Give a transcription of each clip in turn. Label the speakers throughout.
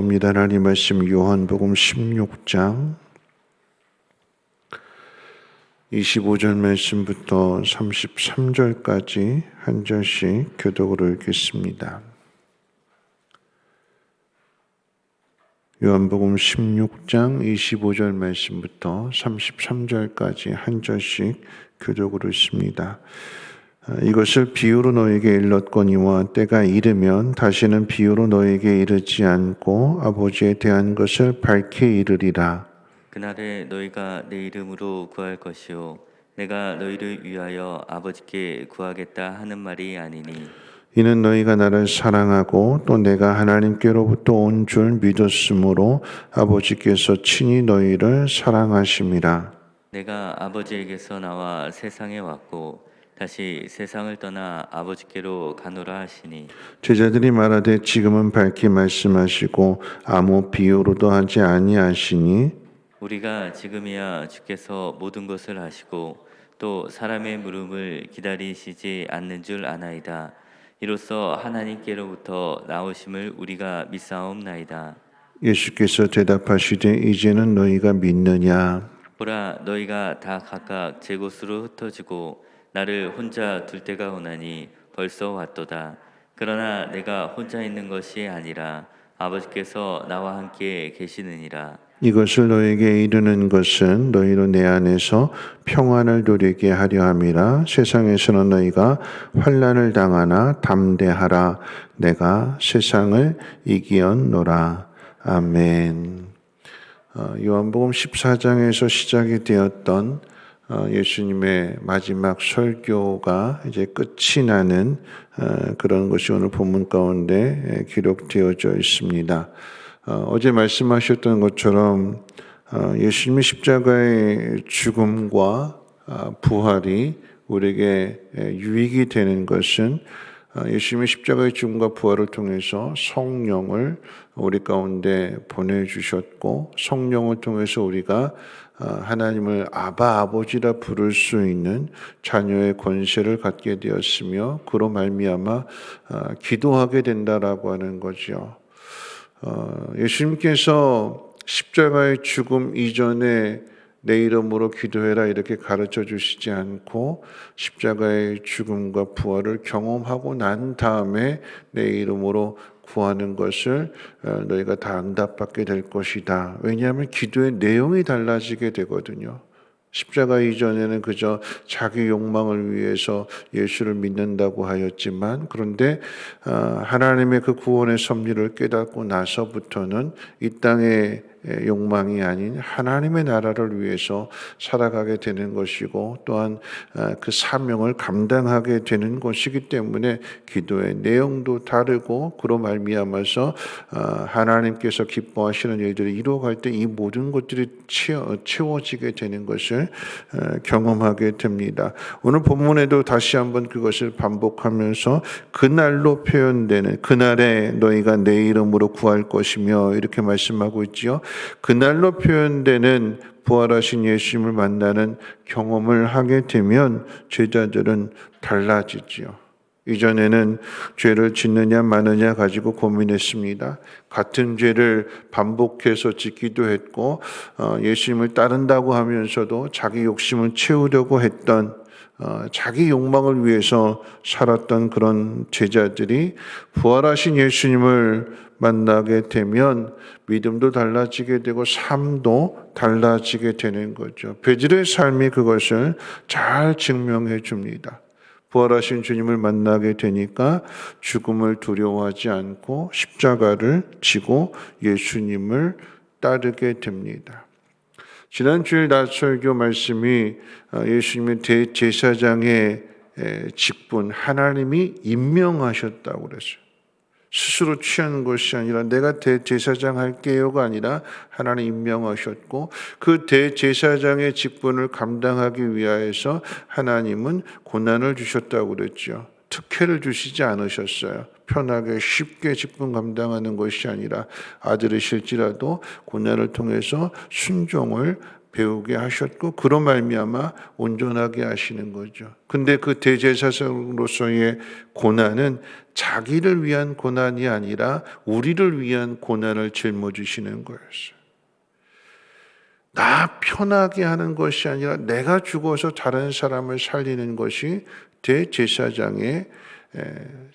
Speaker 1: 봅니다. 하나님 말씀 요한복음 16장 25절 말씀부터 33절까지 한 절씩 교독으로 읽겠습니다. 요한복음 16장 25절 말씀부터 33절까지 한 절씩 교독으로 읽습니다. 이것을 비유로 너에게 일렀거니와 때가 이르면 다시는 비유로 너에게 이르지 않고 아버지에 대한 것을 밝히 이르리라.
Speaker 2: 그날에 너희가 내 이름으로 구할 것이요 내가 너희를 위하여 아버지께 구하겠다 하는 말이 아니니
Speaker 1: 이는 너희가 나를 사랑하고 또 내가 하나님께로부터 온 줄 믿었으므로 아버지께서 친히 너희를 사랑하심이라.
Speaker 2: 내가 아버지에게서 나와 세상에 왔고 다시 세상을 떠나 아버지께로 가노라 하시니
Speaker 1: 제자들이 말하되 지금은 밝히 말씀하시고 아무 비유로도 하지 아니하시니
Speaker 2: 우리가 지금이야 주께서 모든 것을 아시고 또 사람의 물음을 기다리시지 않는 줄 아나이다. 이로써 하나님께로부터 나오심을 우리가 믿사옵나이다.
Speaker 1: 예수께서 대답하시되 이제는 너희가 믿느냐.
Speaker 2: 보라 너희가 다 각각 제 곳으로 흩어지고 나를 혼자 둘 때가 오나니 벌써 왔도다. 그러나 내가 혼자 있는 것이 아니라 아버지께서 나와 함께 계시느니라.
Speaker 1: 이것을 너에게 이르는 것은 너희로 내 안에서 평안을 누리게 하려 함이라. 세상에서는 너희가 환난을 당하나 담대하라. 내가 세상을 이기었노라. 아멘. 요한복음 14장에서 시작이 되었던 예수님의 마지막 설교가 이제 끝이 나는 그런 것이 오늘 본문 가운데 기록되어져 있습니다. 어제 말씀하셨던 것처럼 예수님의 십자가의 죽음과 부활이 우리에게 유익이 되는 것은 예수님의 십자가의 죽음과 부활을 통해서 성령을 우리 가운데 보내주셨고 성령을 통해서 우리가 하나님을 아바 아버지라 부를 수 있는 자녀의 권세를 갖게 되었으며 그로 말미암아 기도하게 된다라고 하는 거죠. 예수님께서 십자가의 죽음 이전에 내 이름으로 기도해라 이렇게 가르쳐 주시지 않고 십자가의 죽음과 부활을 경험하고 난 다음에 내 이름으로 구하는 것을 너희가 다 응답받게 될 것이다. 왜냐하면 기도의 내용이 달라지게 되거든요. 십자가 이전에는 그저 자기 욕망을 위해서 예수를 믿는다고 하였지만 그런데 하나님의 그 구원의 섭리를 깨닫고 나서부터는 이 땅의 욕망이 아닌 하나님의 나라를 위해서 살아가게 되는 것이고 또한 그 사명을 감당하게 되는 것이기 때문에 기도의 내용도 다르고 그로 말미암아서 하나님께서 기뻐하시는 일들을 이루어갈 때 이 모든 것들이 채워지게 되는 것을 경험하게 됩니다. 오늘 본문에도 다시 한번 그것을 반복하면서 그날로 표현되는 그날에 너희가 내 이름으로 구할 것이며 이렇게 말씀하고 있지요. 그날로 표현되는 부활하신 예수님을 만나는 경험을 하게 되면 제자들은 달라지지요. 이전에는 죄를 짓느냐 마느냐 가지고 고민했습니다. 같은 죄를 반복해서 짓기도 했고 예수님을 따른다고 하면서도 자기 욕심을 채우려고 했던 자기 욕망을 위해서 살았던 그런 제자들이 부활하신 예수님을 만나게 되면 믿음도 달라지게 되고 삶도 달라지게 되는 거죠. 베드로의 삶이 그것을 잘 증명해 줍니다. 부활하신 주님을 만나게 되니까 죽음을 두려워하지 않고 십자가를 지고 예수님을 따르게 됩니다. 지난 주일 낮 설교 말씀이 예수님의 대제사장의 직분 하나님이 임명하셨다고 그랬어요. 스스로 취한 것이 아니라 내가 대제사장 할게요가 아니라 하나님 임명하셨고 그 대제사장의 직분을 감당하기 위하여서 하나님은 고난을 주셨다고 그랬죠. 특혜를 주시지 않으셨어요. 편하게 쉽게 직분 감당하는 것이 아니라 아들이실지라도 고난을 통해서 순종을 배우게 하셨고 그로 말미암아 온전하게 하시는 거죠. 근데 그 대제사장으로서의 고난은 자기를 위한 고난이 아니라 우리를 위한 고난을 짊어지시는 거였어요. 나 편하게 하는 것이 아니라 내가 죽어서 다른 사람을 살리는 것이 대제사장의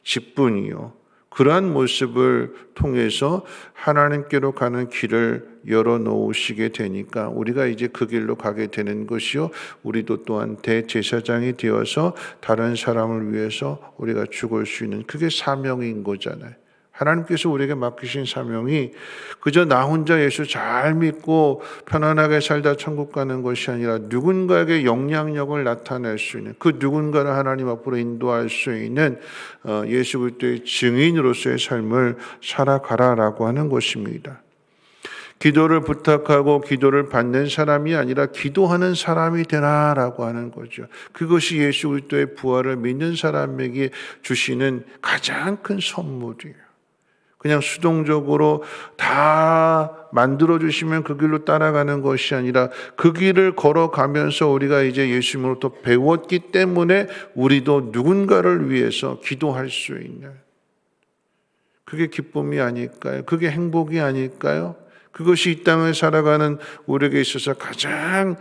Speaker 1: 직분이요. 그러한 모습을 통해서 하나님께로 가는 길을 열어놓으시게 되니까 우리가 이제 그 길로 가게 되는 것이요. 우리도 또한 대제사장이 되어서 다른 사람을 위해서 우리가 죽을 수 있는 그게 사명인 거잖아요. 하나님께서 우리에게 맡기신 사명이 그저 나 혼자 예수 잘 믿고 편안하게 살다 천국 가는 것이 아니라 누군가에게 영향력을 나타낼 수 있는 그 누군가를 하나님 앞으로 인도할 수 있는 예수 그리스도의 증인으로서의 삶을 살아가라라고 하는 것입니다. 기도를 부탁하고 기도를 받는 사람이 아니라 기도하는 사람이 되라라고 하는 거죠. 그것이 예수 그리스도의 부활을 믿는 사람에게 주시는 가장 큰 선물이에요. 그냥 수동적으로 다 만들어주시면 그 길로 따라가는 것이 아니라 그 길을 걸어가면서 우리가 이제 예수님으로부터 배웠기 때문에 우리도 누군가를 위해서 기도할 수 있는 그게 기쁨이 아닐까요? 그게 행복이 아닐까요? 그것이 이 땅을 살아가는 우리에게 있어서 가장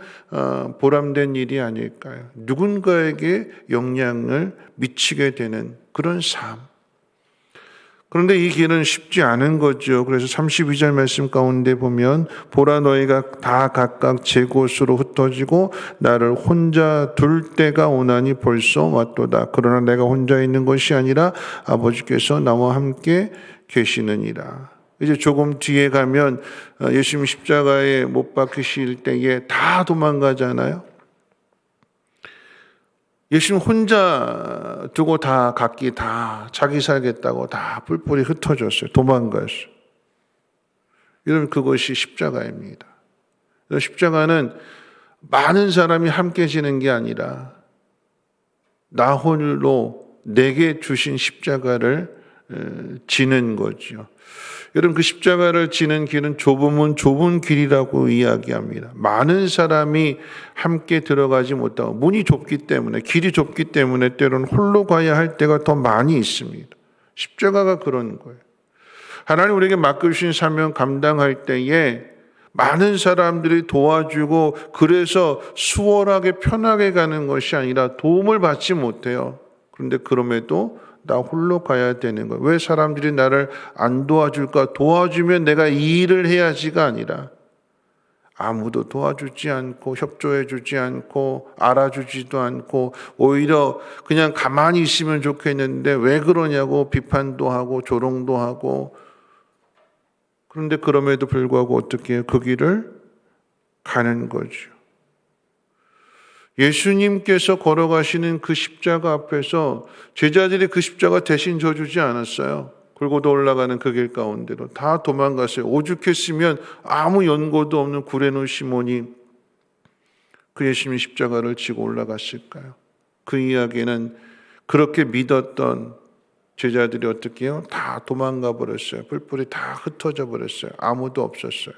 Speaker 1: 보람된 일이 아닐까요? 누군가에게 영향을 미치게 되는 그런 삶. 그런데 이 길은 쉽지 않은 거죠. 그래서 32절 말씀 가운데 보면 보라 너희가 다 각각 제 곳으로 흩어지고 나를 혼자 둘 때가 오나니 벌써 왔도다. 그러나 내가 혼자 있는 것이 아니라 아버지께서 나와 함께 계시느니라. 이제 조금 뒤에 가면 예수님 십자가에 못 박히실 때에 다 도망가잖아요. 예수님 혼자 두고 다 각기 다 자기 살겠다고 다 뿔뿔이 흩어졌어요. 도망갔어요. 여러분 그것이 십자가입니다. 십자가는 많은 사람이 함께 지는 게 아니라 나 홀로 내게 주신 십자가를 지는 거죠. 여러분 그 십자가를 지는 길은 좁으면 좁은 길이라고 이야기합니다. 많은 사람이 함께 들어가지 못하고 문이 좁기 때문에 길이 좁기 때문에 때로는 홀로 가야 할 때가 더 많이 있습니다. 십자가가 그런 거예요. 하나님 우리에게 맡겨주신 사명 감당할 때에 많은 사람들이 도와주고 그래서 수월하게 편하게 가는 것이 아니라 도움을 받지 못해요. 그런데 그럼에도 나 홀로 가야 되는 거예요. 왜 사람들이 나를 안 도와줄까? 도와주면 내가 이 일을 해야지가 아니라 아무도 도와주지 않고 협조해주지 않고 알아주지도 않고 오히려 그냥 가만히 있으면 좋겠는데 왜 그러냐고 비판도 하고 조롱도 하고 그런데 그럼에도 불구하고 어떻게 해요? 그 길을 가는 거죠. 예수님께서 걸어가시는 그 십자가 앞에서 제자들이 그 십자가 대신 져주지 않았어요. 굴고도 올라가는 그 길 가운데로 다 도망갔어요. 오죽했으면 아무 연고도 없는 구레노 시몬이 그 예수님의 십자가를 지고 올라갔을까요? 그 이야기는 그렇게 믿었던 제자들이 어떻게 해요? 다 도망가 버렸어요. 뿔뿔이 다 흩어져 버렸어요. 아무도 없었어요.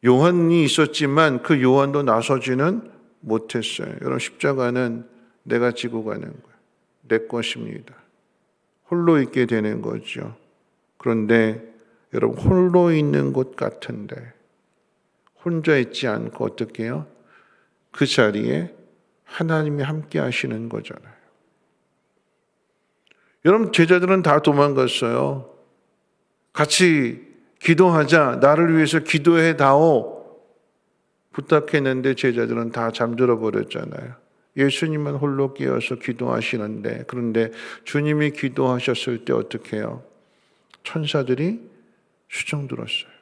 Speaker 1: 요한이 있었지만 그 요한도 나서지는 못했어요. 여러분 십자가는 내가 지고 가는 거예요. 내 것입니다. 홀로 있게 되는 거죠. 그런데 여러분 홀로 있는 곳 같은데 혼자 있지 않고 어떻게 해요? 그 자리에 하나님이 함께 하시는 거잖아요. 여러분 제자들은 다 도망갔어요. 같이 기도하자. 나를 위해서 기도해 다오. 부탁했는데 제자들은 다 잠들어 버렸잖아요. 예수님은 홀로 깨어서 기도하시는데 그런데 주님이 기도하셨을 때 어떻게 해요? 천사들이 수종 들었어요.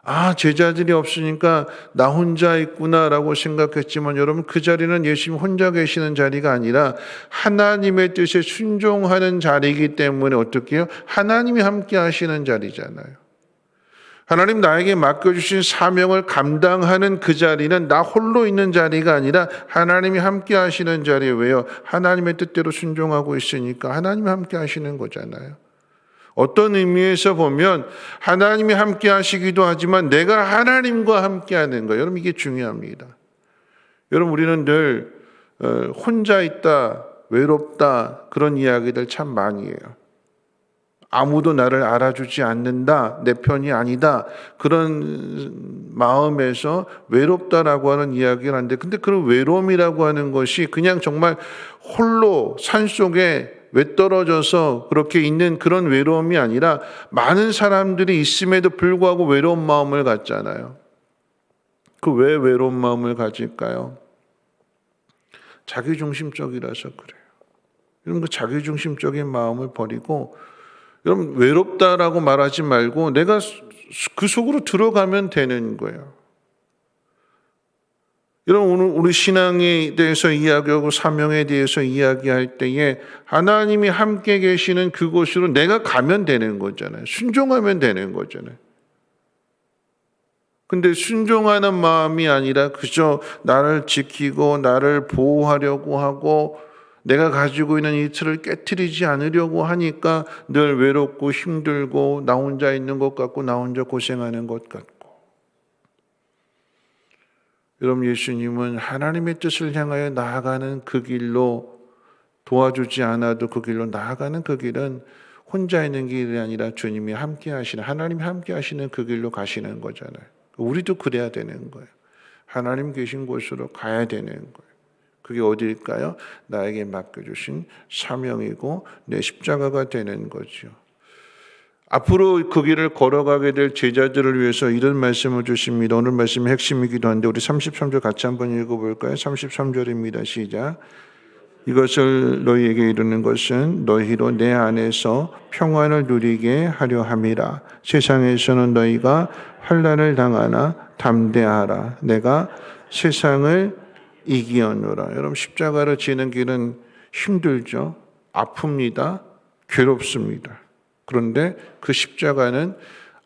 Speaker 1: 아, 제자들이 없으니까 나 혼자 있구나라고 생각했지만 여러분 그 자리는 예수님 혼자 계시는 자리가 아니라 하나님의 뜻에 순종하는 자리이기 때문에 어떻게 해요? 하나님이 함께 하시는 자리잖아요. 하나님 나에게 맡겨주신 사명을 감당하는 그 자리는 나 홀로 있는 자리가 아니라 하나님이 함께 하시는 자리예요. 왜요? 하나님의 뜻대로 순종하고 있으니까 하나님이 함께 하시는 거잖아요. 어떤 의미에서 보면 하나님이 함께 하시기도 하지만 내가 하나님과 함께 하는 거예요. 여러분, 이게 중요합니다. 여러분, 우리는 늘 혼자 있다, 외롭다, 그런 이야기들 참 많이 해요. 아무도 나를 알아주지 않는다, 내 편이 아니다, 그런 마음에서 외롭다라고 하는 이야기를 하는데, 근데 그런 외로움이라고 하는 것이 그냥 정말 홀로 산속에 외떨어져서 그렇게 있는 그런 외로움이 아니라 많은 사람들이 있음에도 불구하고 외로운 마음을 갖잖아요. 그 왜 외로운 마음을 가질까요? 자기중심적이라서 그래요. 여러분, 그 자기중심적인 마음을 버리고, 여러분, 외롭다라고 말하지 말고 내가 그 속으로 들어가면 되는 거예요. 여러분, 오늘 우리 신앙에 대해서 이야기하고 사명에 대해서 이야기할 때에 하나님이 함께 계시는 그곳으로 내가 가면 되는 거잖아요. 순종하면 되는 거잖아요. 근데 순종하는 마음이 아니라 그저 나를 지키고 나를 보호하려고 하고 내가 가지고 있는 이 틀을 깨트리지 않으려고 하니까 늘 외롭고 힘들고 나 혼자 있는 것 같고 나 혼자 고생하는 것 같고. 여러분, 예수님은 하나님의 뜻을 향하여 나아가는 그 길로, 도와주지 않아도 그 길로 나아가는 그 길은 혼자 있는 길이 아니라 주님이 함께 하시는, 하나님이 함께 하시는 그 길로 가시는 거잖아요. 우리도 그래야 되는 거예요. 하나님 계신 곳으로 가야 되는 거예요. 그게 어디일까요? 나에게 맡겨주신 사명이고 내 십자가가 되는 거죠. 앞으로 그 길을 걸어가게 될 제자들을 위해서 이런 말씀을 주십니다. 오늘 말씀의 핵심이기도 한데 우리 33절 같이 한번 읽어볼까요? 33절입니다. 시작. 이것을 너희에게 이르는 것은 너희로 내 안에서 평안을 누리게 하려 함이라. 세상에서는 너희가 환난을 당하나 담대하라. 내가 세상을 이기었노라. 여러분, 십자가를 지는 길은 힘들죠. 아픕니다. 괴롭습니다. 그런데 그 십자가는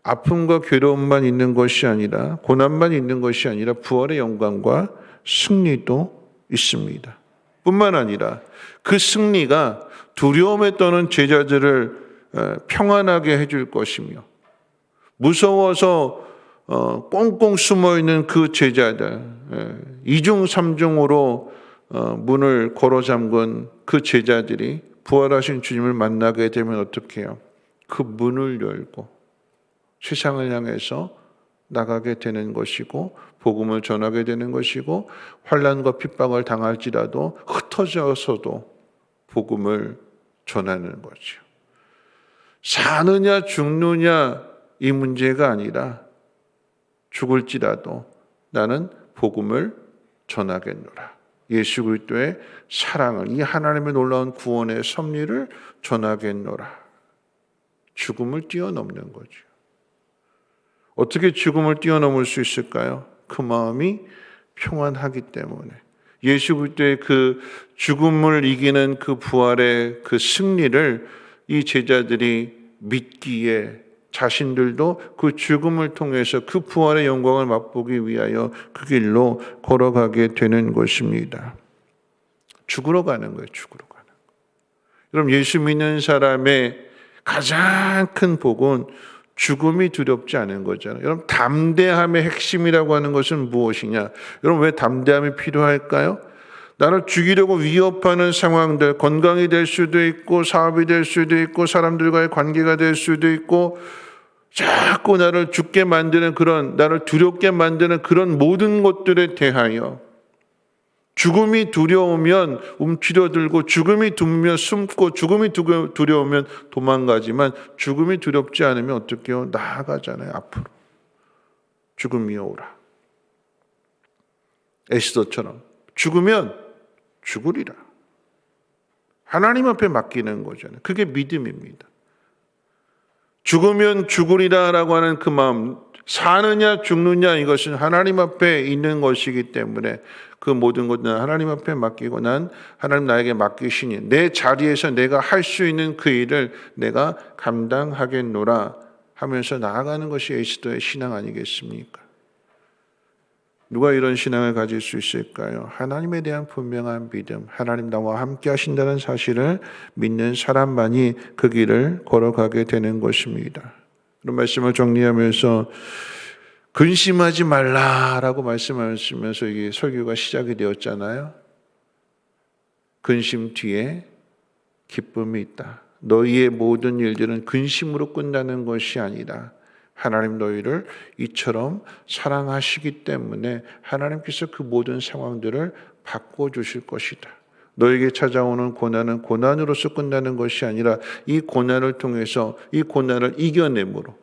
Speaker 1: 아픔과 괴로움만 있는 것이 아니라, 고난만 있는 것이 아니라 부활의 영광과 승리도 있습니다. 뿐만 아니라 그 승리가 두려움에 떠는 제자들을 평안하게 해줄 것이며, 무서워서 꽁꽁 숨어있는 그 제자들, 이중 삼중으로 문을 걸어 잠근 그 제자들이 부활하신 주님을 만나게 되면 어떻게 해요? 그 문을 열고 세상을 향해서 나가게 되는 것이고 복음을 전하게 되는 것이고 환난과 핍박을 당할지라도 흩어져서도 복음을 전하는 거죠. 사느냐 죽느냐 이 문제가 아니라 죽을지라도 나는 복음을 전하겠노라. 예수 그리스도의 사랑을, 이 하나님의 놀라운 구원의 섭리를 전하겠노라. 죽음을 뛰어넘는 거죠. 어떻게 죽음을 뛰어넘을 수 있을까요? 그 마음이 평안하기 때문에. 예수 그리스도의 그 죽음을 이기는 그 부활의 그 승리를 이 제자들이 믿기에 자신들도 그 죽음을 통해서 그 부활의 영광을 맛보기 위하여 그 길로 걸어가게 되는 것입니다. 죽으러 가는 거예요. 죽으러 가는 거예요. 여러분, 예수 믿는 사람의 가장 큰 복은 죽음이 두렵지 않은 거잖아요. 여러분, 담대함의 핵심이라고 하는 것은 무엇이냐? 여러분, 왜 담대함이 필요할까요? 나를 죽이려고 위협하는 상황들, 건강이 될 수도 있고 사업이 될 수도 있고 사람들과의 관계가 될 수도 있고 자꾸 나를 죽게 만드는 그런, 나를 두렵게 만드는 그런 모든 것들에 대하여 죽음이 두려우면 움츠려들고 죽음이 두면 숨고 죽음이 두려우면 도망가지만 죽음이 두렵지 않으면 어떻게 해요? 나아가잖아요. 앞으로. 죽음이 오라. 에스더처럼 죽으면 죽으리라. 하나님 앞에 맡기는 거잖아요. 그게 믿음입니다. 죽으면 죽으리라라고 하는 그 마음, 사느냐 죽느냐 이것은 하나님 앞에 있는 것이기 때문에 그 모든 것은 하나님 앞에 맡기고 난 하나님 나에게 맡기시니 내 자리에서 내가 할 수 있는 그 일을 내가 감당하겠노라 하면서 나아가는 것이 에스더의 신앙 아니겠습니까? 누가 이런 신앙을 가질 수 있을까요? 하나님에 대한 분명한 믿음, 하나님 나와 함께 하신다는 사실을 믿는 사람만이 그 길을 걸어가게 되는 것입니다. 그런 말씀을 정리하면서 근심하지 말라라고 말씀하시면서 이게 설교가 시작이 되었잖아요. 근심 뒤에 기쁨이 있다. 너희의 모든 일들은 근심으로 끝나는 것이 아니라 하나님 너희를 이처럼 사랑하시기 때문에 하나님께서 그 모든 상황들을 바꿔주실 것이다. 너에게 찾아오는 고난은 고난으로서 끝나는 것이 아니라 이 고난을 통해서 이 고난을 이겨내므로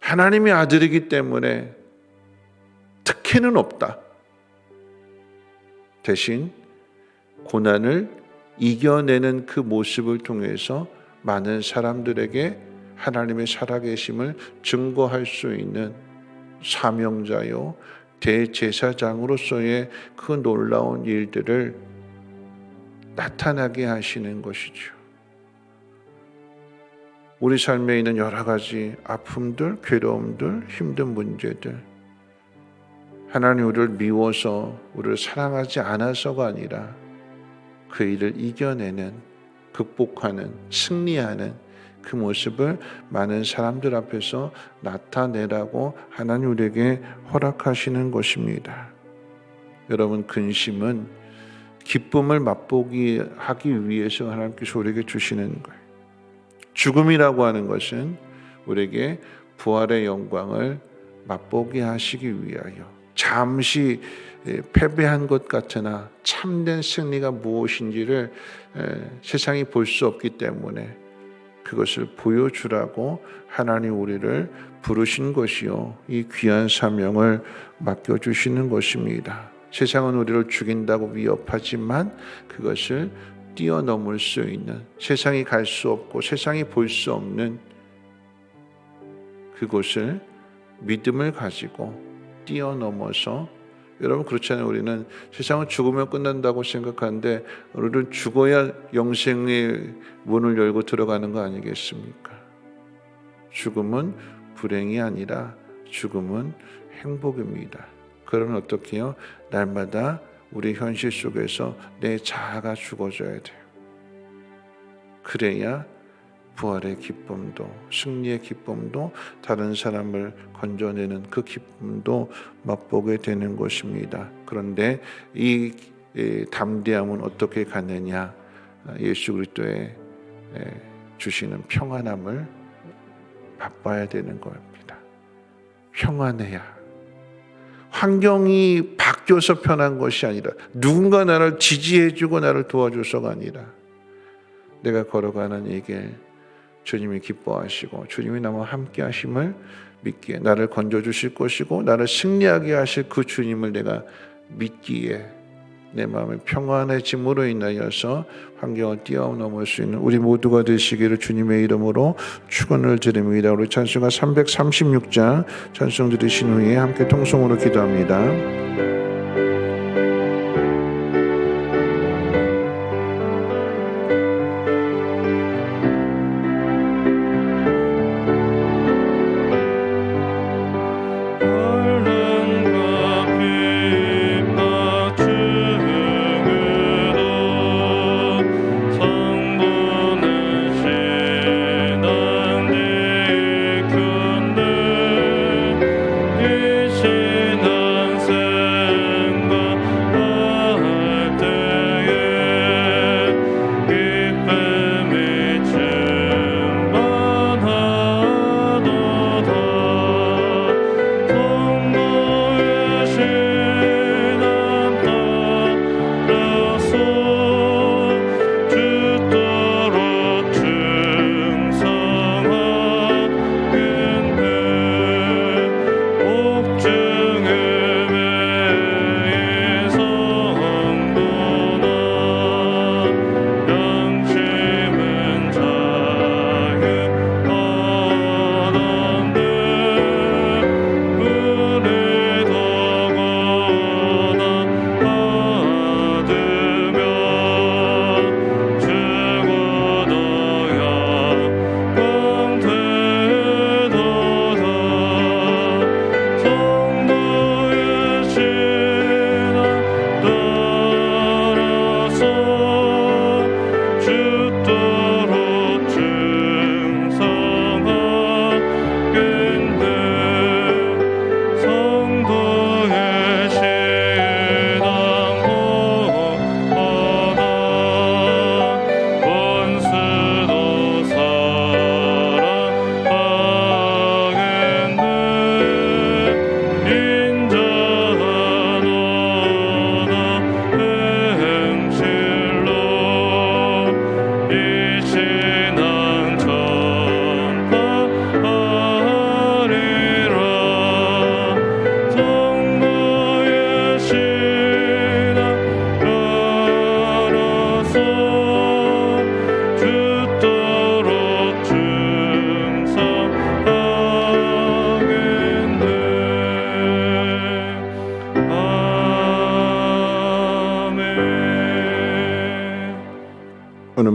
Speaker 1: 하나님의 아들이기 때문에 특혜는 없다. 대신 고난을 이겨내는 그 모습을 통해서 많은 사람들에게 하나님의 살아계심을 증거할 수 있는 사명자요 대제사장으로서의 그 놀라운 일들을 나타나게 하시는 것이죠. 우리 삶에 있는 여러 가지 아픔들, 괴로움들, 힘든 문제들, 하나님 우리를 미워서 우리를 사랑하지 않아서가 아니라 그 일을 이겨내는, 극복하는, 승리하는 그 모습을 많은 사람들 앞에서 나타내라고 하나님 우리에게 허락하시는 것입니다. 여러분, 근심은 기쁨을 맛보기 하기 위해서 하나님께서 우리에게 주시는 거예요. 죽음이라고 하는 것은 우리에게 부활의 영광을 맛보게 하시기 위하여 잠시 패배한 것 같으나 참된 승리가 무엇인지를 세상이 볼 수 없기 때문에 그것을 보여주라고 하나님 우리를 부르신 것이요 이 귀한 사명을 맡겨주시는 것입니다. 세상은 우리를 죽인다고 위협하지만 그것을 뛰어넘을 수 있는, 세상이 갈 수 없고 세상이 볼 수 없는 그곳을 믿음을 가지고 뛰어넘어서, 여러분 그렇잖아요. 우리는 세상은 죽으면 끝난다고 생각하는데 우리는 죽어야 영생의 문을 열고 들어가는 거 아니겠습니까? 죽음은 불행이 아니라 죽음은 행복입니다. 그러면 어떻게 해요? 날마다 우리 현실 속에서 내 자아가 죽어져야 돼요. 그래야 부활의 기쁨도, 승리의 기쁨도, 다른 사람을 건져내는 그 기쁨도 맛보게 되는 것입니다. 그런데 이 담대함은 어떻게 가느냐? 예수 그리스도의 주시는 평안함을 맛봐야 되는 겁니다. 평안해야. 환경이 바뀌어서 편한 것이 아니라, 누군가 나를 지지해주고 나를 도와줘서가 아니라, 내가 걸어가는 이 길 주님이 기뻐하시고 주님이 나와 함께 하심을 믿기에, 나를 건져주실 것이고 나를 승리하게 하실 그 주님을 내가 믿기에 내 마음이 평안해짐으로 인하여서 환경을 뛰어넘을 수 있는 우리 모두가 되시기를 주님의 이름으로 축원을 드립니다. 우리 찬송가 336장 찬송 드리신 후에 함께 통성으로 기도합니다.
Speaker 3: 신한 새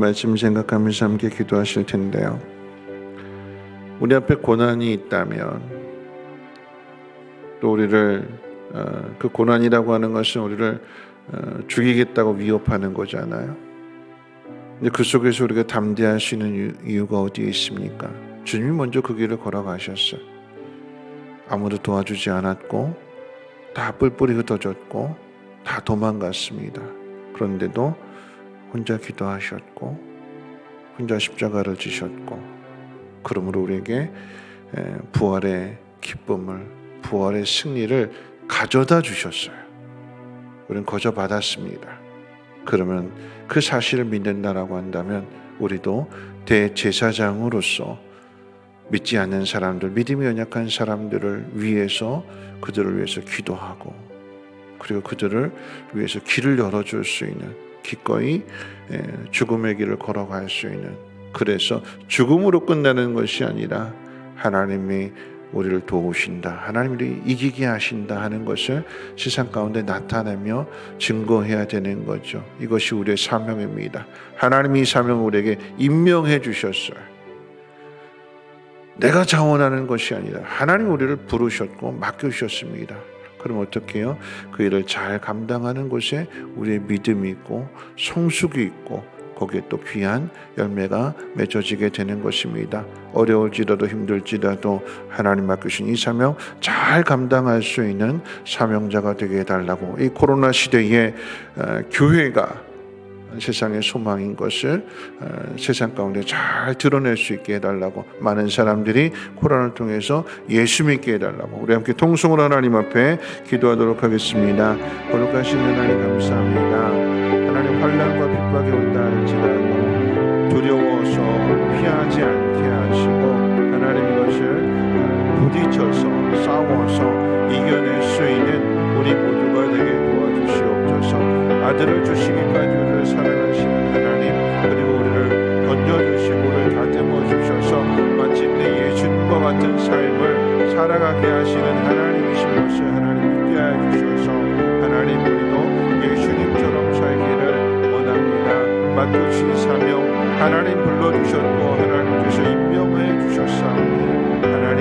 Speaker 1: 말씀 생각하면서 함께 기도하실 텐데요. 우리 앞에 고난이 있다면 또 우리를 그 고난이라고 하는 것은 우리를 죽이겠다고 위협하는 거잖아요. 근데 그 속에서 우리가 담대할 수 있는 이유가 어디에 있습니까? 주님이 먼저 그 길을 걸어가셨어요. 아무도 도와주지 않았고 다 뿔뿔이 흩어졌고 다 도망갔습니다. 그런데도 혼자 기도하셨고 혼자 십자가를 지셨고, 그러므로 우리에게 부활의 기쁨을, 부활의 승리를 가져다 주셨어요. 우리는 거저 받았습니다. 그러면 그 사실을 믿는다라고 한다면 우리도 대제사장으로서 믿지 않는 사람들, 믿음이 연약한 사람들을 위해서, 그들을 위해서 기도하고, 그리고 그들을 위해서 길을 열어줄 수 있는, 기꺼이 죽음의 길을 걸어갈 수 있는, 그래서 죽음으로 끝나는 것이 아니라 하나님이 우리를 도우신다, 하나님이 이기게 하신다 하는 것을 세상 가운데 나타내며 증거해야 되는 거죠. 이것이 우리의 사명입니다. 하나님이 이 사명을 우리에게 임명해 주셨어요. 내가 자원하는 것이 아니라 하나님 우리를 부르셨고 맡겨주셨습니다. 그럼 어떻게 해요? 그 일을 잘 감당하는 곳에 우리의 믿음이 있고 성숙이 있고 거기에 또 귀한 열매가 맺어지게 되는 것입니다. 어려울지라도 힘들지라도 하나님 맡기신 이 사명 잘 감당할 수 있는 사명자가 되게 해달라고, 이 코로나 시대에 교회가 세상의 소망인 것을 세상 가운데 잘 드러낼 수 있게 해달라고, 많은 사람들이 코로나를 통해서 예수 믿게 해달라고 우리 함께 통성으로 하나님 앞에 기도하도록 하겠습니다. 거룩하신 하나님 감사합니다. 하나님, 환난과 핍박이 온다 할지라도 두려워서 피하지 않게 하시고 하나님 이것을 부딪혀서 싸워서 이겨낼 수 있는 우리 모두가 되게 도와주시옵소서. 아들을 주시기까지 우리를 사랑하시는 하나님, 그리고 우리를 건져주시고 우리를 다듬어 주셔서 마침내 예수님과 같은 삶을 살아가게 하시는 하나님이신 것을 하나님 믿게 하여 주셔서 하나님, 우리도 예수님처럼 살기를 원합니다. 맡겨주신 사명 하나님 불러주셨고 하나님께서 임명해 주셨사오니 하나님,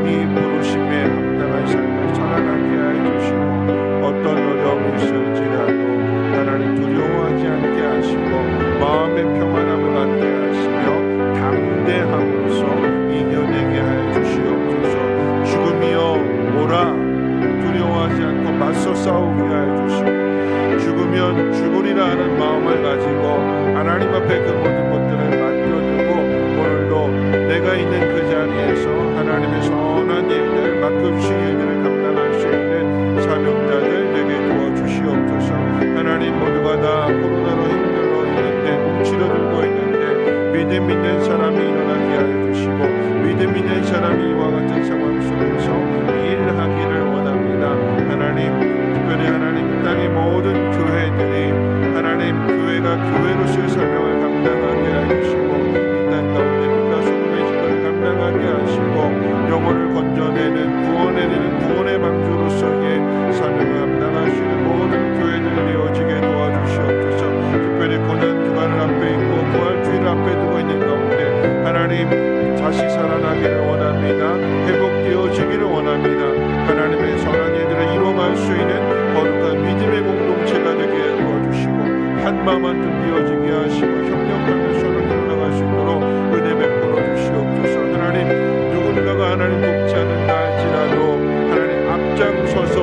Speaker 1: 이 부르심에 합당한 삶을 살아가게 하여 주시고 어떤 어려움이 있을지라도 하나님 두려워하지 않게 하시고 마음의 평안함을 갖게 하시며 담대함으로써 이겨내게 하여 주시옵소서. 죽음이여 오라, 두려워하지 않고 맞서 싸우게 하여 주시고 죽으면 죽으리라 하는 마음을 가지고 하나님 앞에 그 모든 것들을 맡겨두고 오늘도 내가 있는 그 자리에서 하나님의 선한 일들, 맡겨주신 일들을 감당할 수 있는 사명자들 되게 도와주시옵소서. 하나님, 모두가 다 코로나로 힘들어 있는데, 몸치러 들고 있는데 믿음 있는 사람이 일어나게 하여 주시고 믿음 있는 사람이 이와 같은 상황 속에서 일하기를 원합니다. 하나님, 특별히 하나님 땅의 모든 교회들이 하나님 교회가 교회로서의 사명을 감당하게 하시고 이 땅 가운데 빛과 소금의 직분을 감당하게 하시고 영혼을 건져내는, 구원해내는 구원의 방주로서의 사명을 감당하시는 모든 교회들 되어지게 도와주시옵소서. 특별히 고난 주간을 앞에 있고 부활주의를 앞에 두고 있는 가운데 하나님 다시 살아나기를 원합니다. 회복되어지기를 원합니다. 하나님의 선한 일들을 이뤄갈 수 있는 거룩한 믿음의 공동체가 되게 도와주시고 한마음 한뜻 되어지게 하시고 협력하며 서로 일어나갈 수 있도록 은혜 베풀어 주시옵소서. 하나님, 누군가가 하나님 돕지 않는다 할지라도 하나님 앞장서서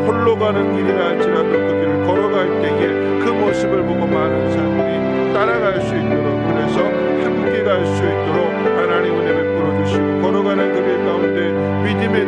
Speaker 1: 홀로 가는 길이라 할지라도 그 길을 걸어갈 때에 그 모습을 보고 많은 사람들이 따라갈 수 있도록, 그래서 함께 갈 수 있도록 하나님 은혜 베풀어 주시고 걸어가는 그 길 가운데 믿음의